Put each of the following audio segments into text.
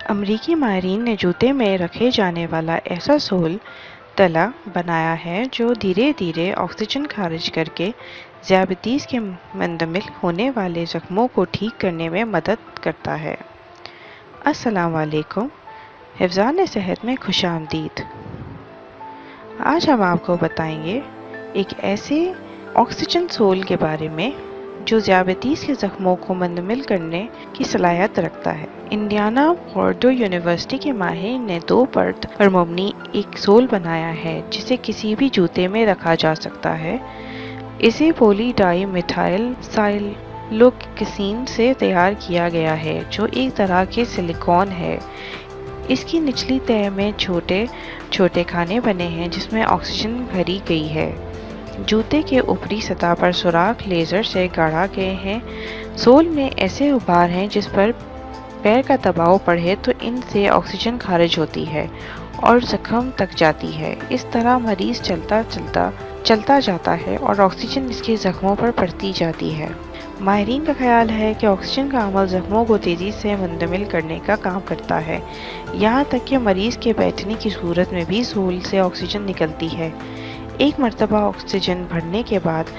امریکی ماہرین نے جوتے میں رکھے جانے والا ایسا سول تلا بنایا ہے جو دھیرے دھیرے آکسیجن خارج کر کے ذیابیطس کے مندمل ہونے والے زخموں کو ٹھیک کرنے میں مدد کرتا ہے۔ السلام علیکم، حفظان صحت میں خوش آمدید۔ آج ہم آپ کو بتائیں گے ایک ایسے آکسیجن سول کے بارے میں جو ذیابیطس کے زخموں کو مندمل کرنے کی صلاحیت رکھتا ہے۔ انڈیانا پورڈو یونیورسٹی کے ماہرین نے 2 پرت پر مبنی ایک سول بنایا ہے جسے کسی بھی جوتے میں رکھا جا سکتا ہے۔ اسے پولی ڈائی میتھائل سائلوکسین سے تیار کیا گیا ہے جو ایک طرح کے سلیکون ہے۔ اس کی نچلی تہہ میں چھوٹے چھوٹے خانے بنے ہیں جس میں آکسیجن بھری گئی ہے۔ جوتے کے اوپری سطح پر سوراخ لیزر سے گاڑا گئے ہیں۔ سول میں ایسے ابھار ہیں جس پر پیر کا دباؤ پڑے تو ان سے آکسیجن خارج ہوتی ہے اور زخم تک جاتی ہے۔ اس طرح مریض چلتا جاتا ہے اور آکسیجن اس کے زخموں پر پڑتی جاتی ہے۔ ماہرین کا خیال ہے کہ آکسیجن کا عمل زخموں کو تیزی سے مندمل کرنے کا کام کرتا ہے، یہاں تک کہ مریض کے بیٹھنے کی صورت میں بھی سول سے آکسیجن نکلتی ہے۔ ایک مرتبہ آکسیجن بھرنے کے بعد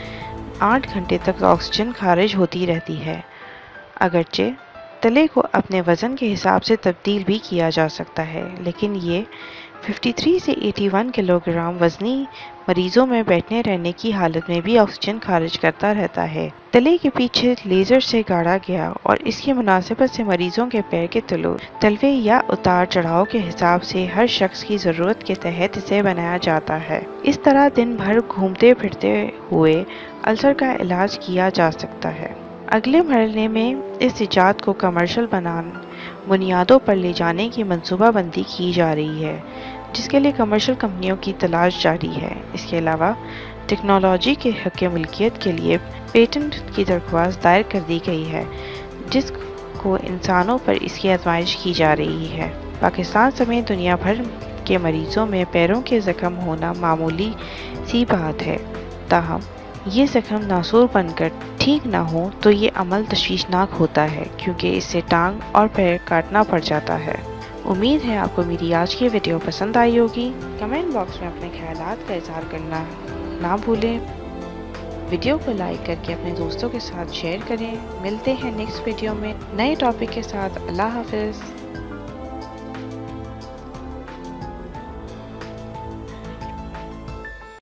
8 گھنٹے تک آکسیجن خارج ہوتی رہتی ہے۔ اگرچہ تلے کو اپنے وزن کے حساب سے تبدیل بھی کیا جا سکتا ہے، لیکن یہ 53 سے 81 کلو گرام وزنی مریضوں میں بیٹھے رہنے کی حالت میں بھی آکسیجن خارج کرتا رہتا ہے۔ تلے کے پیچھے لیزر سے گاڑا گیا اور اس کی مناسبت سے مریضوں کے پیر کے تلوے یا اتار چڑھاؤ کے حساب سے ہر شخص کی ضرورت کے تحت اسے بنایا جاتا ہے۔ اس طرح دن بھر گھومتے پھرتے ہوئے السر کا علاج کیا جا سکتا ہے۔ اگلے مرحلے میں اس ایجاد کو کمرشل بنیادوں پر لے جانے کی منصوبہ بندی کی جا رہی ہے، جس کے لیے کمرشل کمپنیوں کی تلاش جاری ہے۔ اس کے علاوہ ٹیکنالوجی کے حق ملکیت کے لیے پیٹنٹ کی درخواست دائر کر دی گئی ہے، جس کو انسانوں پر اس کی آزمائش کی جا رہی ہے۔ پاکستان سمیت دنیا بھر کے مریضوں میں پیروں کے زخم ہونا معمولی سی بات ہے، تاہم یہ زخم ناسور بن کر ٹھیک نہ ہو تو یہ عمل تشویشناک ہوتا ہے کیونکہ اس سے ٹانگ اور پیر کاٹنا پڑ جاتا ہے۔ امید ہے آپ کو میری آج کی ویڈیو پسند آئی ہوگی۔ کمنٹ باکس میں اپنے خیالات کا اظہار کرنا نہ بھولیں۔ ویڈیو کو لائک کر کے اپنے دوستوں کے ساتھ شیئر کریں۔ ملتے ہیں نیکسٹ ویڈیو میں نئے ٹاپک کے ساتھ۔ اللہ حافظ۔